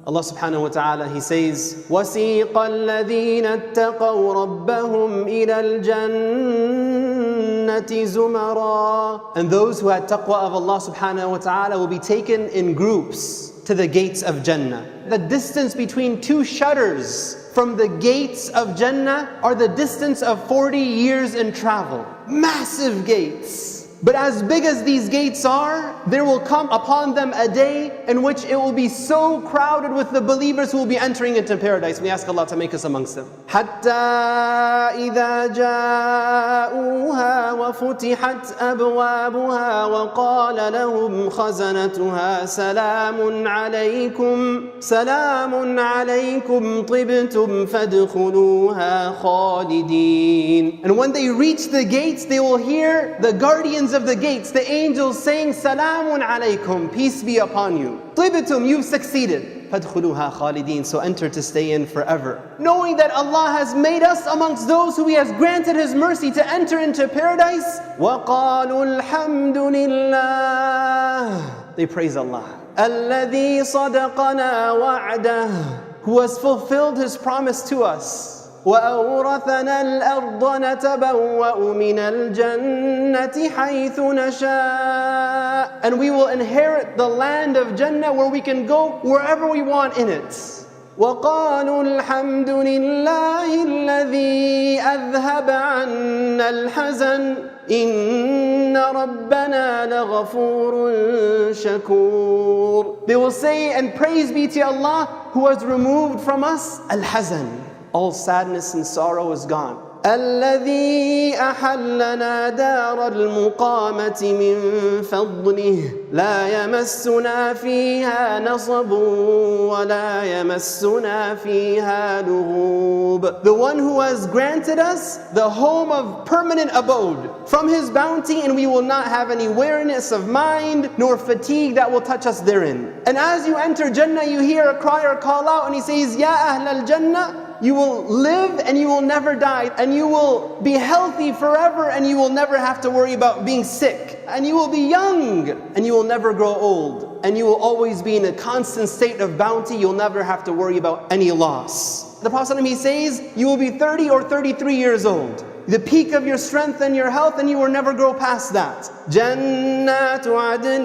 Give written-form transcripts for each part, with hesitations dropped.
Allah subhanahu wa ta'ala, He says, وَسِيقَ الَّذِينَ اتَّقَوْا رَبَّهُمْ إِلَى الْجَنَّةِ زُمَرًا. And those who had taqwa of Allah subhanahu wa ta'ala will be taken in groups to the gates of Jannah. The distance between two shutters from the gates of Jannah are the distance of 40 years in travel. Massive gates. But as big as these gates are, there will come upon them a day in which it will be so crowded with the believers who will be entering into paradise. We ask Allah to make us amongst them. حَتَّى إِذَا جَاءُوهَا وَفُتِحَتْ أَبْوَابُهَا وَقَالَ لَهُمْ خَزَنَتُهَا سَلَامٌ عَلَيْكُمْ طِبْتُمْ فَادْخُلُوهَا خَالِدِينَ. And when they reach the gates, they will hear the guardians of the gates, the angels saying, Salamun alaykum, peace be upon you. Tibtum, you've succeeded. Fadkhuluha khalidin, so enter to stay in forever. Knowing that Allah has made us amongst those who He has granted His mercy to enter into paradise. وَقَالُوا الْحَمْدُ لِلَّهِ. They praise Allah. الَّذِي صَدَقَنَا وَعْدَهُ, who has fulfilled His promise to us. وَأَوْرَثَنَا الْأَرْضَ نَتَبَوَّأُ مِنَ الْجَنَّةِ حَيْثُ نَشَاءُ. And we will inherit the land of Jannah where we can go wherever we want in it. وَقَالُوا الْحَمْدُ لِلَّهِ الَّذِي أَذْهَبَ عَنَّا الْحَزَنَ إِنَّ رَبَّنَا لَغَفُورٌ شَكُورٌ. They will say, and praise be to Allah who has removed from us al-hazan. All sadness and sorrow is gone. الذي أحلنا دار المقامة من فضله لا يمسنا فيها نصب ولا يمسنا فيها لغوب. The one who has granted us the home of permanent abode from His bounty, and we will not have any weariness of mind nor fatigue that will touch us therein. And as you enter Jannah, you hear a cry or call out, and He says, Ya Ahl al-Jannah, you will live and you will never die, and you will be healthy forever, and you will never have to worry about being sick, and you will be young and you will never grow old, and you will always be in a constant state of bounty. You'll never have to worry about any loss. The Prophet ﷺ, he says, you will be 30 or 33 years old, the peak of your strength and your health, and you will never grow past that. جَنَّاتُ عَدْنٍ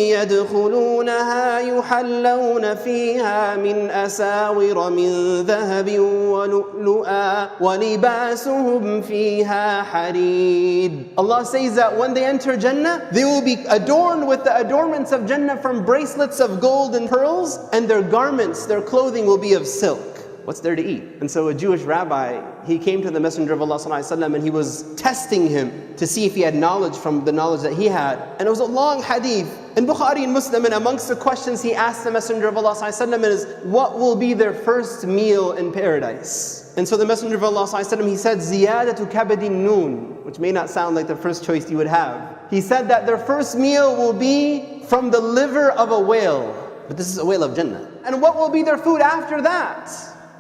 يَدْخُلُونَهَا يُحَلَّوْنَ فِيهَا مِنْ أَسَاوِرَ مِنْ ذَهَبٍ وَلُؤْلُؤًا وَلِبَاسُهُمْ فِيهَا حَرِيرٌ. Allah says that when they enter Jannah, they will be adorned with the adornments of Jannah from bracelets of gold and pearls, and their garments, their clothing will be of silk. What's there to eat? And so a Jewish rabbi, he came to the Messenger of Allah ﷺ, and he was testing him to see if he had knowledge from the knowledge that he had. And it was a long hadith in Bukhari and Muslim, and amongst the questions he asked the Messenger of Allah ﷺ is, what will be their first meal in paradise? And so the Messenger of Allah ﷺ, he said, زِيَادَةُ كَبَدٍ نُون, which may not sound like the first choice you would have. He said that their first meal will be from the liver of a whale. But this is a whale of Jannah. And what will be their food after that?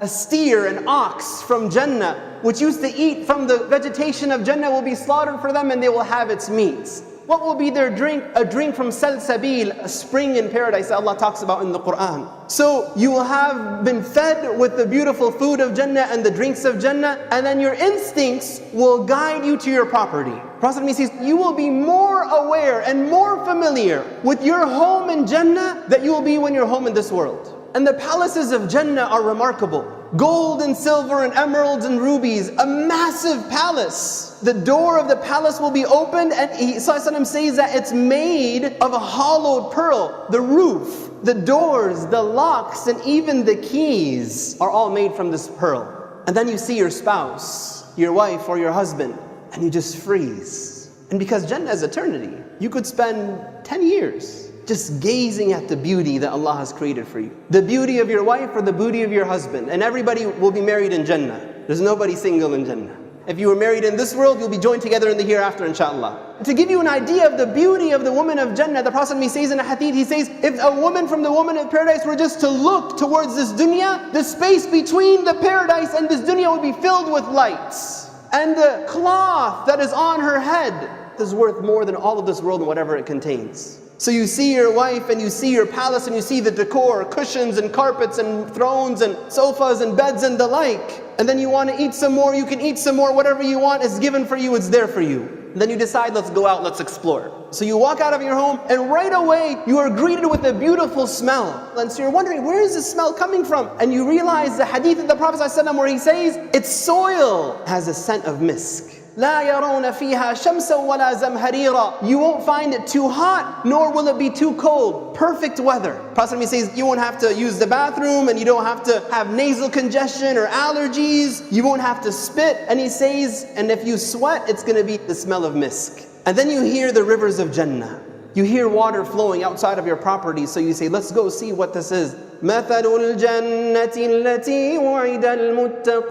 A steer, an ox from Jannah, which used to eat from the vegetation of Jannah, will be slaughtered for them, and they will have its meats. What will be their drink? A drink from Salsabil, a spring in paradise that Allah talks about in the Quran. So you will have been fed with the beautiful food of Jannah and the drinks of Jannah, and then your instincts will guide you to your property. Prophet says, you will be more aware and more familiar with your home in Jannah than you will be when you're home in this world. And the palaces of Jannah are remarkable. Gold and silver and emeralds and rubies, a massive palace. The door of the palace will be opened, and He says that it's made of a hollowed pearl. The roof, the doors, the locks, and even the keys are all made from this pearl. And then you see your spouse, your wife or your husband, and you just freeze. And because Jannah is eternity, you could spend 10 years just gazing at the beauty that Allah has created for you. The beauty of your wife or the beauty of your husband. And everybody will be married in Jannah. There's nobody single in Jannah. If you were married in this world, you'll be joined together in the hereafter, inshallah. To give you an idea of the beauty of the woman of Jannah, the Prophet says in a hadith, he says, if a woman from the woman of paradise were just to look towards this dunya, the space between the paradise and this dunya would be filled with lights. And the cloth that is on her head is worth more than all of this world and whatever it contains. So you see your wife and you see your palace and you see the decor, cushions and carpets and thrones and sofas and beds and the like. And then you want to eat some more, you can eat some more, whatever you want is given for you, it's there for you. And then you decide, let's go out, let's explore. So you walk out of your home and right away you are greeted with a beautiful smell. And so you're wondering, where is this smell coming from? And you realize the hadith of the Prophet ﷺ where he says, its soil has a scent of misk. لا يرون فيها شمسا ولا زمهريرا. You won't find it too hot, nor will it be too cold. Perfect weather. Prophet says you won't have to use the bathroom, and you don't have to have nasal congestion or allergies. You won't have to spit. And he says, and if you sweat, it's going to be the smell of misk. And then you hear the rivers of Jannah. You hear water flowing outside of your property, so you say, let's go see what this is. مثل الجنة التي وعد المتقون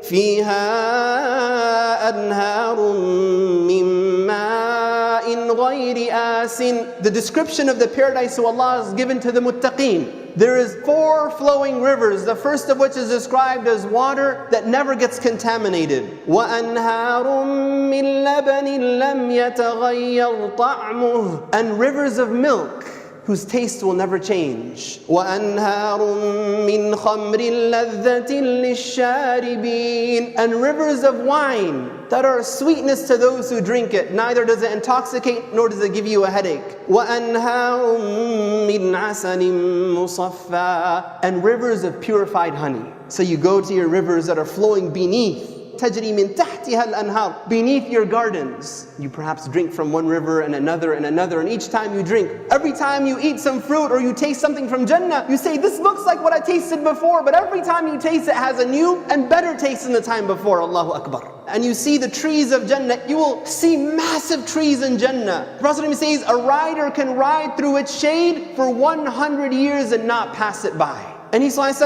فيها أنهار من ماء غير آسن. The description of the paradise who Allah has given to the muttaqeen. There is 4 flowing rivers, the first of which is described as water that never gets contaminated. وَأَنْهَارٌ مِّن لَبَنٍ لَمْ يَتَغَيَّرْ طَعْمُهُ. And rivers of milk whose taste will never change. وَأَنْهَارٌ مِّنْ خَمْرٍ لَذَّةٍ لِلشَّارِبِينَ. And rivers of wine that are sweetness to those who drink it. Neither does it intoxicate, nor does it give you a headache. وَأَنْهَارٌ مِّنْ عَسَلٍ مُصَفَّى. And rivers of purified honey. So you go to your rivers that are flowing beneath. تجري من تحتها الأنهار. Beneath your gardens. You perhaps drink from one river and another and another, and each time you drink, every time you eat some fruit or you taste something from Jannah, you say, this looks like what I tasted before, but every time you taste it has a new and better taste than the time before. Allahu Akbar. And you see the trees of Jannah, you will see massive trees in Jannah. The Prophet says, a rider can ride through its shade for 100 years and not pass it by. And he says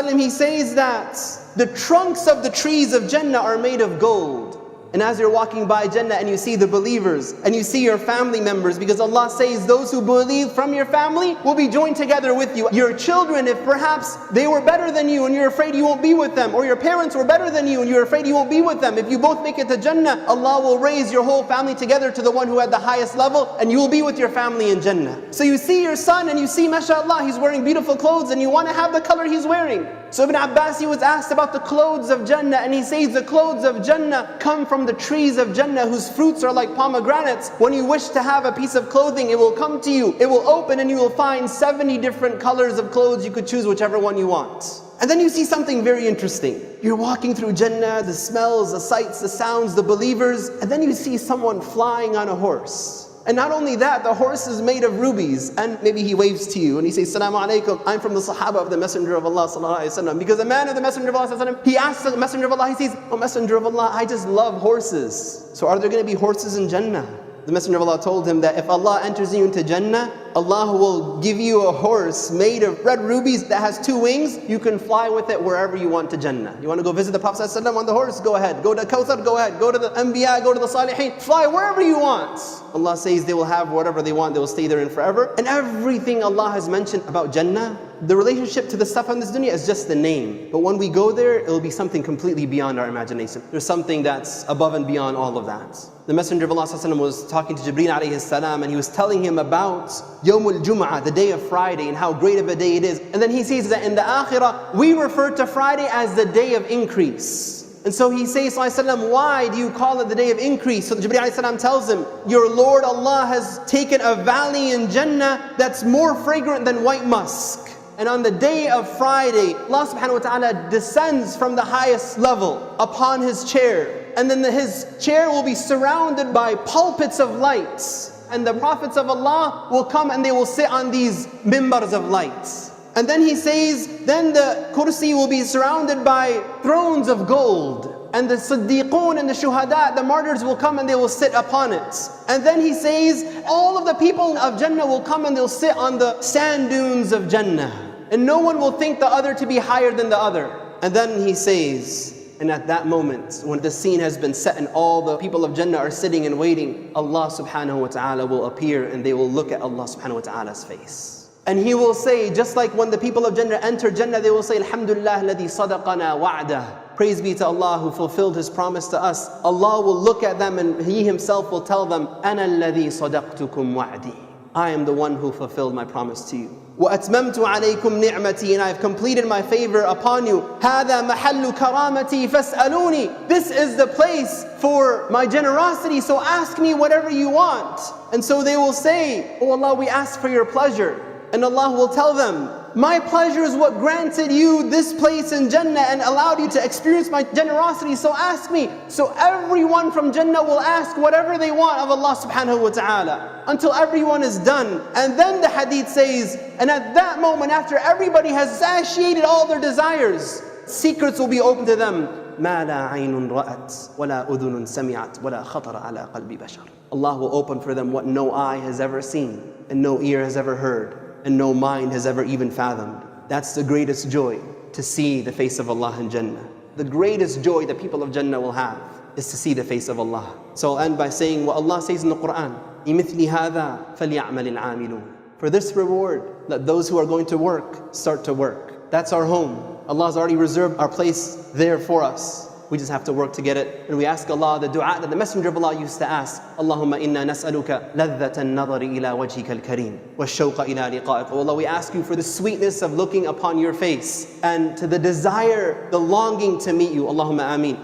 that the trunks of the trees of Jannah are made of gold. And as you're walking by Jannah and you see the believers and you see your family members, because Allah says those who believe from your family will be joined together with you. Your children, if perhaps they were better than you and you're afraid you won't be with them, or your parents were better than you and you're afraid you won't be with them, if you both make it to Jannah, Allah will raise your whole family together to the one who had the highest level, and you will be with your family in Jannah. So you see your son and you see, mashallah, he's wearing beautiful clothes and you want to have the color he's wearing. So Ibn Abbas, he was asked about the clothes of Jannah, and he says the clothes of Jannah come from the trees of Jannah whose fruits are like pomegranates. When you wish to have a piece of clothing, it will come to you, it will open, and you will find 70 different colors of clothes. You could choose whichever one you want. And then you see something very interesting. You're walking through Jannah, the smells, the sights, the sounds, the believers, and then you see someone flying on a horse. And not only that, the horse is made of rubies, and maybe he waves to you and he says, Assalaamu Alaikum, I'm from the Sahaba of the Messenger of Allah sallallahu alaihi wasallam. Because a man of the Messenger of Allah sallallahu alaihi wasallam, he asks the Messenger of Allah, he says, oh Messenger of Allah, I just love horses. So are there going to be horses in Jannah? The Messenger of Allah told him that if Allah enters you into Jannah, Allah will give you a horse made of red rubies that has 2 wings. You can fly with it wherever you want to Jannah. You want to go visit the Prophet ﷺ on the horse? Go ahead. Go to Kawthar? Go ahead. Go to the Anbiya, go to the Salihin. Fly wherever you want. Allah says they will have whatever they want. They will stay there in forever. And everything Allah has mentioned about Jannah, the relationship to the stuff on this dunya is just the name. But when we go there, it will be something completely beyond our imagination. There's something that's above and beyond all of that. The Messenger of Allah ﷺ was talking to Jibreel alayhi salam, and he was telling him about Yawmul Jum'ah, the day of Friday, and how great of a day it is. And then he says that in the Akhirah, we refer to Friday as the day of increase. And so he says, ﷺ, why do you call it the day of increase? So Jibreel alayhi salam tells him, your Lord Allah has taken a valley in Jannah that's more fragrant than white musk. And on the day of Friday, Allah subhanahu wa ta'ala descends from the highest level upon His chair. And then His chair will be surrounded by pulpits of lights. And the prophets of Allah will come and they will sit on these mimbars of lights. And then he says, then the kursi will be surrounded by thrones of gold. And the siddiqoon and the shuhada, the martyrs will come and they will sit upon it. And then he says, all of the people of Jannah will come and they'll sit on the sand dunes of Jannah. And no one will think the other to be higher than the other. And then he says, and at that moment, when the scene has been set and all the people of Jannah are sitting and waiting, Allah subhanahu wa ta'ala will appear and they will look at Allah subhanahu wa ta'ala's face. And He will say, just like when the people of Jannah enter Jannah, they will say, Alhamdulillah alladhi sadaqana wa'dah. Praise be to Allah who fulfilled His promise to us. Allah will look at them and He Himself will tell them, Ana alladhi sadaqtukum wa'di. I am the one who fulfilled my promise to you. وَأَتْمَمْتُ عَلَيْكُمْ نِعْمَتِي, and I have completed my favor upon you. هَذَا مَحَلُّ كَرَامَتِي فَاسْأَلُونِي. This is the place for my generosity, so ask me whatever you want. And so they will say, Oh Allah, we ask for your pleasure. And Allah will tell them, my pleasure is what granted you this place in Jannah and allowed you to experience my generosity, so ask me. So everyone from Jannah will ask whatever they want of Allah subhanahu wa ta'ala until everyone is done. And then the hadith says, and at that moment, after everybody has satiated all their desires, secrets will be open to them. مَا لَا عَيْنٌ رَأَتْ وَلَا أُذُنٌ سَمِعَتْ وَلَا خَطَرَ عَلَى قَلْبِ بَشَرٍ. Allah will open for them what no eye has ever seen, and no ear has ever heard, and no mind has ever even fathomed. That's the greatest joy, to see the face of Allah in Jannah. The greatest joy the people of Jannah will have is to see the face of Allah. So I'll end by saying what Allah says in the Quran, لِمِثْلِ هَذَا فَلْيَعْمَلِ الْعَامِلُونَ. For this reward, let those who are going to work start to work. That's our home. Allah has already reserved our place there for us. We just have to work to get it. And we ask Allah the dua that the Messenger of Allah used to ask. Allahumma inna nas'aluka ladhata an-nadhari ila wajhika al-kareem wa shawqa ila liqa'ik. Oh Allah, we ask you for the sweetness of looking upon your face and to the desire, the longing to meet you. Allahumma ameen.